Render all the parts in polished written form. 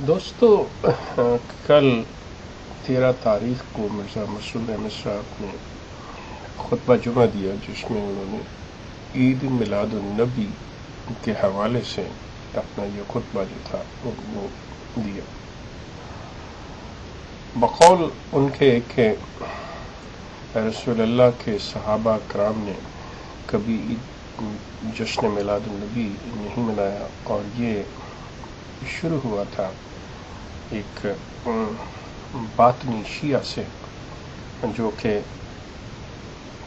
دوستو، کل 13 تاریخ کو مرزا مسعود احمد صاحب نے خطبہ جمعہ دیا، جس میں انہوں نے عید میلاد النبی کے حوالے سے اپنا یہ خطبہ جو تھا وہ دیا۔ بقول ان کے کہ رسول اللہ کے صحابہ کرام نے کبھی جشن میلاد النبی نہیں منایا، اور یہ شروع ہوا تھا ایک باطنی شیعہ سے، جو کہ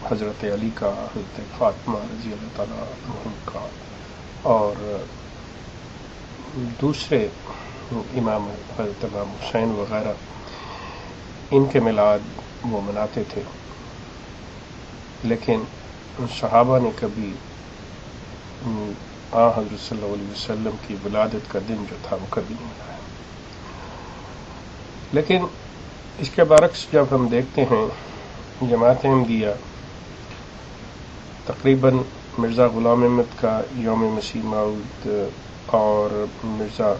حضرت علی کا، حضرت فاطمہ رضی اللہ تعالیٰ عنہ کا، اور دوسرے امام حضرت امام حسین وغیرہ، ان کے میلاد وہ مناتے تھے، لیکن صحابہ نے کبھی حضرت صلی اللہ علیہ وسلم کی ولادت کا دن جو تھا وہ کبھی نہیں منایا۔ لیکن اس کے برعکس جب ہم دیکھتے ہیں جماعت احمدیہ تقریباً مرزا غلام احمد کا یوم مسیح موعود اور مرزا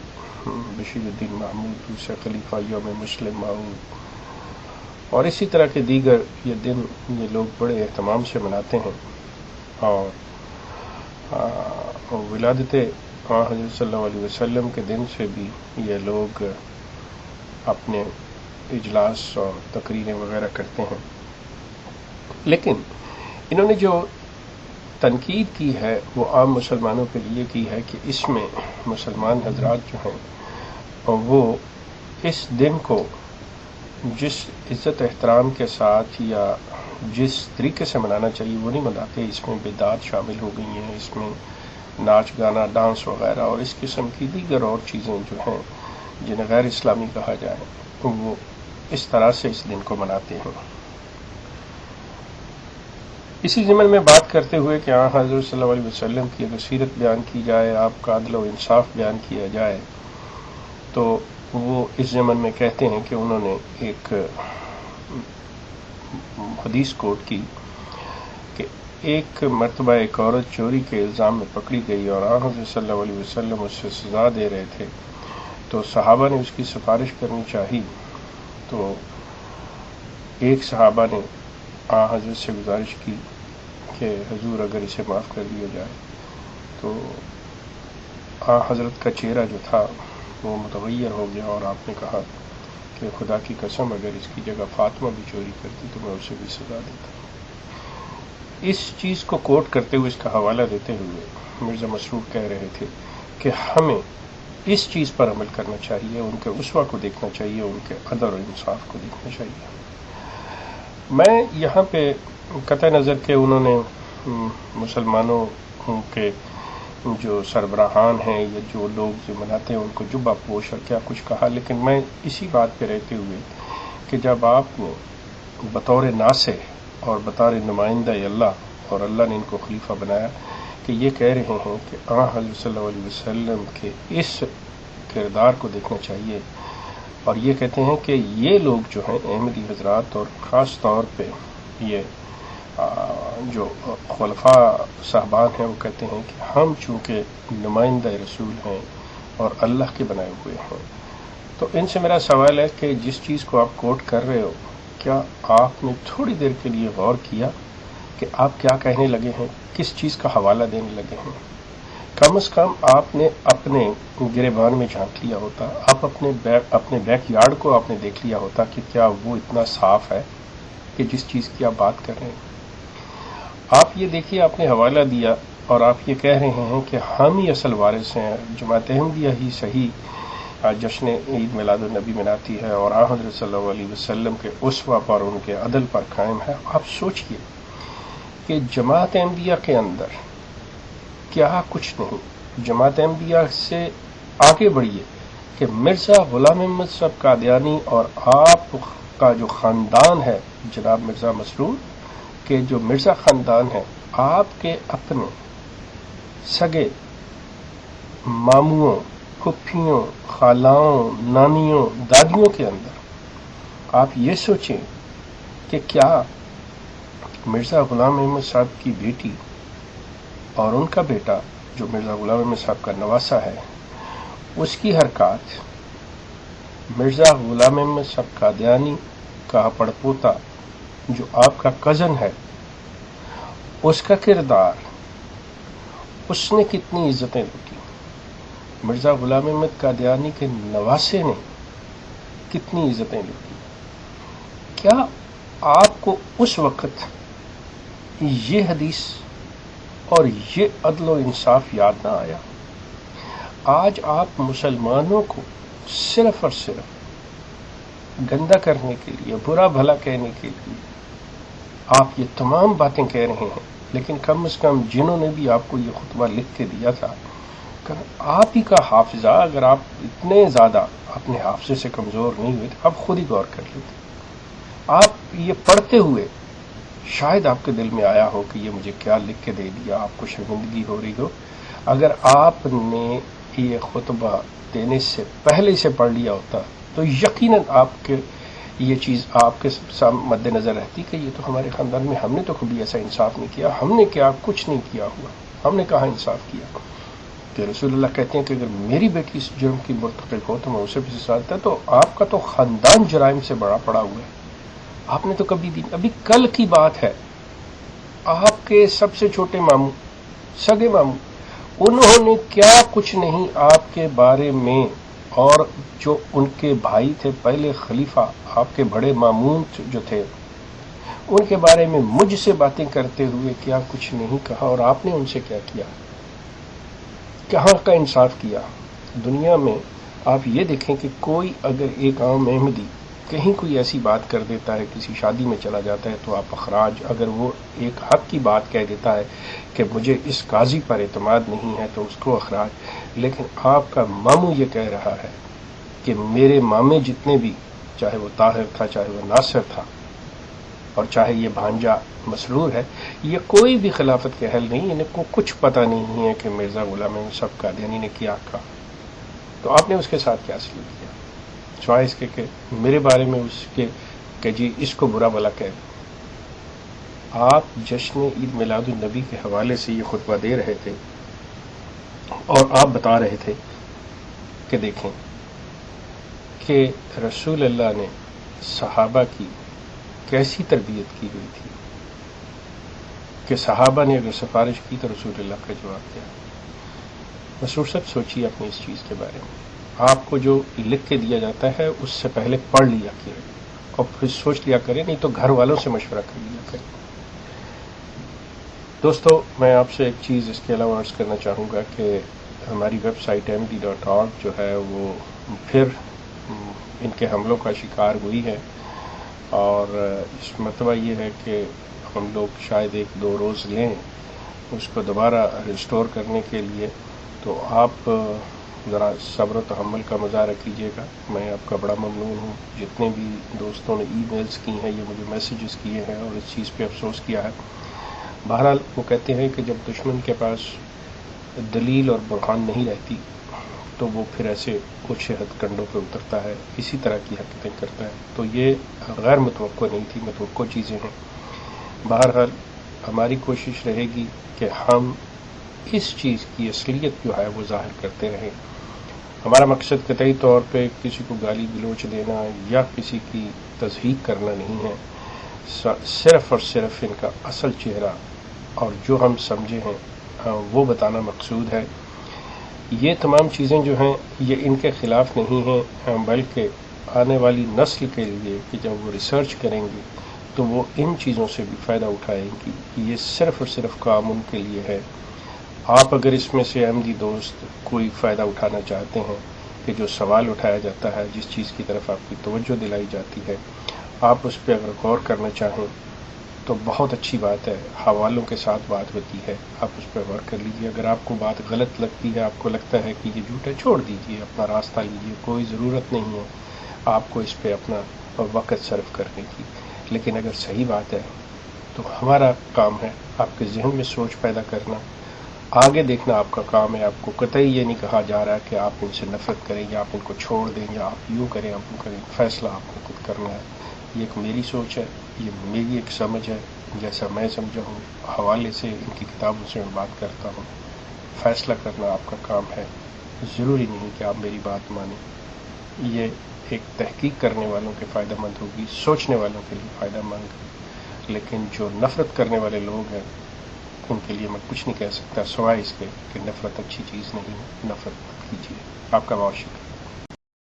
بشیر الدین محمود دوسرے خلیفہ یوم مسلم موعود اور اسی طرح کے دیگر یہ دن یہ لوگ بڑے اہتمام سے مناتے ہیں، اور ولادت حضرت صلی اللہ علیہ وسلم کے دن سے بھی یہ لوگ اپنے اجلاس اور تقریریں وغیرہ کرتے ہیں۔ لیکن انہوں نے جو تنقید کی ہے وہ عام مسلمانوں کے لیے کی ہے کہ اس میں مسلمان حضرات جو ہیں وہ اس دن کو جس عزت احترام کے ساتھ یا جس طریقے سے منانا چاہیے وہ نہیں مناتے۔ اس میں بدعات شامل ہو گئی ہیں، اس میں ناچ گانا ڈانس وغیرہ اور اس قسم کی دیگر اور چیزیں جو ہیں جنہیں غیر اسلامی کہا جائے وہ اس طرح سے اس دن کو مناتے ہیں۔ اسی ضمن میں بات کرتے ہوئے کہ حضرت صلی اللہ علیہ وسلم کی اگر سیرت بیان کی جائے، آپ کا عدل و انصاف بیان کیا جائے، تو وہ اس ضمن میں کہتے ہیں کہ انہوں نے ایک حدیث کوٹ کی کہ ایک مرتبہ ایک عورت چوری کے الزام میں پکڑی گئی اور حضرت صلی اللہ علیہ وسلم اس سے سزا دے رہے تھے، تو صحابہ نے اس کی سفارش کرنی چاہی، تو ایک صحابہ نے حضرت سے گزارش کی کہ حضور اگر اسے معاف کر دیا جائے، تو حضرت کا چہرہ جو تھا وہ متغیر ہو گیا، اور آپ نے کہا کہ خدا کی قسم اگر اس کی جگہ فاطمہ بھی چوری کرتی تو میں اسے بھی سزا دیتا۔ اس چیز کو کوٹ کرتے ہوئے، اس کا حوالہ دیتے ہوئے مرزا مسرور کہہ رہے تھے کہ ہمیں اس چیز پر عمل کرنا چاہیے، ان کے اسوہ کو دیکھنا چاہیے، ان کے عدل اور انصاف کو دیکھنا چاہیے۔ میں یہاں پہ قطع نظر کہ انہوں نے مسلمانوں کے جو سربراہان ہیں یا جو لوگ جو مناتے ہیں ان کو جبہ پوش اور کیا کچھ کہا، لیکن میں اسی بات پہ رہتے ہوئے کہ جب آپ نے بطور ناصح اور بطور نمائندہ اللہ اور اللہ نے ان کو خلیفہ بنایا کہ یہ کہہ رہے ہیں کہ حضرت صلی اللہ علیہ وسلم کے اس کردار کو دیکھنا چاہیے، اور یہ کہتے ہیں کہ یہ لوگ جو ہیں احمدی حضرات اور خاص طور پہ یہ جو خلفاء صاحبان ہیں وہ کہتے ہیں کہ ہم چونکہ نمائندہ رسول ہیں اور اللہ کے بنائے ہوئے ہیں، تو ان سے میرا سوال ہے کہ جس چیز کو آپ کوٹ کر رہے ہو، کیا آپ نے تھوڑی دیر کے لیے غور کیا کہ آپ کیا کہنے لگے ہیں، کس چیز کا حوالہ دینے لگے ہیں؟ کم از کم آپ نے اپنے گریبان میں جھانک لیا ہوتا، آپ اپنے بیک یارڈ کو آپ نے دیکھ لیا ہوتا کہ کیا وہ اتنا صاف ہے کہ جس چیز کی آپ بات کر رہے ہیں۔ آپ یہ دیکھیے، آپ نے حوالہ دیا اور آپ یہ کہہ رہے ہیں کہ ہم ہی اصل وارث ہیں، جماعت احمدیہ ہی صحیح جشن عید میلاد النبی مناتی ہے اور حضرت صلی اللہ علیہ وسلم کے اسوہ پر، ان کے عدل پر قائم ہے۔ آپ سوچئے کہ جماعت احمدیہ کے اندر کیا کچھ نہیں، جماعت احمدیہ سے آگے بڑھیے کہ مرزا غلام احمد صاحب قادیانی اور آپ کا جو خاندان ہے جناب مرزا مسرور کہ جو مرزا خاندان ہے، آپ کے اپنے سگے ماموں، پھپھیوں، خالاؤں، نانیوں، دادیوں کے اندر آپ یہ سوچیں کہ کیا مرزا غلام احمد صاحب کی بیٹی اور ان کا بیٹا جو مرزا غلام احمد صاحب کا نواسا ہے، اس کی حرکات مرزا غلام احمد صاحب قادیانی کا پڑپوتا جو آپ کا کزن ہے، اس کا کردار، اس نے کتنی عزتیں لوٹی، مرزا غلام احمد قادیانی کے نواسے نے کتنی عزتیں لوٹی. کیا آپ کو اس وقت یہ حدیث اور یہ عدل و انصاف یاد نہ آیا؟ آج آپ مسلمانوں کو صرف اور صرف گندا کرنے کے لیے، برا بھلا کہنے کے لیے آپ یہ تمام باتیں کہہ رہے ہیں، لیکن کم از کم جنہوں نے بھی آپ کو یہ خطبہ لکھ کے دیا تھا، آپ ہی کا حافظہ، اگر آپ اتنے زیادہ اپنے حافظے سے کمزور نہیں ہوئے تو آپ خود ہی غور کر لیتے. آپ یہ پڑھتے ہوئے شاید آپ کے دل میں آیا ہو کہ یہ مجھے کیا لکھ کے دے دیا، آپ کو شرمندگی ہو رہی ہو. اگر آپ نے یہ خطبہ دینے سے پہلے سے پڑھ لیا ہوتا تو یقیناً آپ کے یہ چیز آپ کے مد نظر رہتی کہ یہ تو ہمارے خاندان میں ہم نے تو کبھی ایسا انصاف نہیں کیا، ہم نے کیا کچھ نہیں کیا ہوا، ہم نے کہاں انصاف کیا. کہ رسول اللہ کہتے ہیں کہ اگر میری بیٹی اس جرم کی مرتکب ہو تو میں اسے بھی سزا دیتا. تو آپ کا تو خاندان جرائم سے بڑا پڑا ہوا ہے، آپ نے تو کبھی بھی. ابھی کل کی بات ہے، آپ کے سب سے چھوٹے ماموں، سگے ماموں، انہوں نے کیا کچھ نہیں آپ کے بارے میں، اور جو ان کے بھائی تھے پہلے خلیفہ، آپ کے بڑے مامون جو تھے، ان کے بارے میں مجھ سے باتیں کرتے ہوئے کیا کچھ نہیں کہا، اور آپ نے ان سے کیا کیا، کہاں کا انصاف کیا. دنیا میں آپ یہ دیکھیں کہ کوئی اگر ایک عام احمدی کہیں کوئی ایسی بات کر دیتا ہے، کسی شادی میں چلا جاتا ہے تو آپ اخراج، اگر وہ ایک حق کی بات کہہ دیتا ہے کہ مجھے اس قاضی پر اعتماد نہیں ہے تو اس کو اخراج. لیکن آپ کا ماموں یہ کہہ رہا ہے کہ میرے مامے جتنے بھی، چاہے وہ طاہر تھا، چاہے وہ ناصر تھا، اور چاہے یہ بھانجا مسرور ہے، یہ کوئی بھی خلافت کے اہل نہیں، ان کو کچھ پتہ نہیں ہے کہ مرزا غلام احمد صاحب قادیانی نے کیا کہا. تو آپ نے اس کے ساتھ کیا سلوک کیا، سوائے اس کے کہ میرے بارے میں اس کے کہ جی اس کو برا بھلا کہہ دیں. آپ جشن عید میلاد النبی کے حوالے سے یہ خطبہ دے رہے تھے اور آپ بتا رہے تھے کہ دیکھیں کہ رسول اللہ نے صحابہ کی کیسی تربیت کی گئی تھی، کہ صحابہ نے اگر سفارش کی تو رسول اللہ کا جواب دیا. مسرور صاحب سوچیے اپنی اس چیز کے بارے میں. آپ کو جو لکھ کے دیا جاتا ہے اس سے پہلے پڑھ لیا کریں اور پھر سوچ لیا کریں، نہیں تو گھر والوں سے مشورہ کر لیا کریں. دوستو، میں آپ سے ایک چیز اس کے علاوہ عرض کرنا چاہوں گا کہ ہماری ویب سائٹ md.org جو ہے وہ پھر ان کے حملوں کا شکار ہوئی ہے، اور اس مرتبہ یہ ہے کہ ہم لوگ شاید 1-2 روز لیں اس کو دوبارہ ریسٹور کرنے کے لیے. تو آپ ذرا صبر و تحمل کا مظاہرہ کیجیے گا. میں آپ کا بڑا ممنون ہوں. جتنے بھی دوستوں نے ای میلز کی ہیں، یہ مجھے میسیجز کیے ہیں اور اس چیز پہ افسوس کیا ہے. بہرحال وہ کہتے ہیں کہ جب دشمن کے پاس دلیل اور برہان نہیں رہتی تو وہ پھر ایسے اوچھے ہتھ کنڈوں پہ اترتا ہے، اسی طرح کی حرکتیں کرتا ہے. تو یہ غیر متوقع نہیں تھی، متوقع چیزیں ہیں. بہرحال ہماری کوشش رہے گی کہ ہم اس چیز کی اصلیت جو ہے وہ ظاہر کرتے رہیں. ہمارا مقصد قطعی طور پہ کسی کو گالی گلوچ دینا یا کسی کی تضحیق کرنا نہیں ہے، صرف اور صرف ان کا اصل چہرہ اور جو ہم سمجھے ہیں وہ بتانا مقصود ہے. یہ تمام چیزیں جو ہیں یہ ان کے خلاف نہیں ہیں، بلکہ آنے والی نسل کے لیے کہ جب وہ ریسرچ کریں گی تو وہ ان چیزوں سے بھی فائدہ اٹھائیں گی. یہ صرف اور صرف کام ان کے لیے ہے. آپ اگر اس میں سے احمدی دوست کوئی فائدہ اٹھانا چاہتے ہیں کہ جو سوال اٹھایا جاتا ہے، جس چیز کی طرف آپ کی توجہ دلائی جاتی ہے، آپ اس پہ اگر غور کرنا چاہیں تو بہت اچھی بات ہے. حوالوں کے ساتھ بات ہوتی ہے، آپ اس پہ غور کر لیجیے. اگر آپ کو بات غلط لگتی ہے، آپ کو لگتا ہے کہ یہ جھوٹ ہے، چھوڑ دیجیے، اپنا راستہ لیجیے. کوئی ضرورت نہیں ہے آپ کو اس پہ اپنا وقت صرف کرنے کی. لیکن اگر صحیح بات ہے تو ہمارا کام ہے آپ کے ذہن میں سوچ پیدا کرنا، آگے دیکھنا آپ کا کام ہے. آپ کو قطعی یہ نہیں کہا جا رہا کہ آپ ان سے نفرت کریں یا آپ ان کو چھوڑ دیں یا آپ یوں کریں آپ یوں کریں. فیصلہ آپ کو خود کرنا ہے. یہ ایک میری سوچ ہے، یہ میری ایک سمجھ ہے، جیسا میں سمجھا ہوں، حوالے سے ان کی کتابوں سے میں بات کرتا ہوں. فیصلہ کرنا آپ کا کام ہے، ضروری نہیں کہ آپ میری بات مانیں. یہ ایک تحقیق کرنے والوں کے فائدہ مند ہوگی، سوچنے والوں کے لیے فائدہ مند، لیکن جو نفرت کرنے والے لوگ ہیں ان کے لیے میں کچھ نہیں کہہ سکتا سوائے اس کے کہ نفرت اچھی چیز نہیں ہے، نفرت کیجیے۔ آپ کا بہت شکریہ۔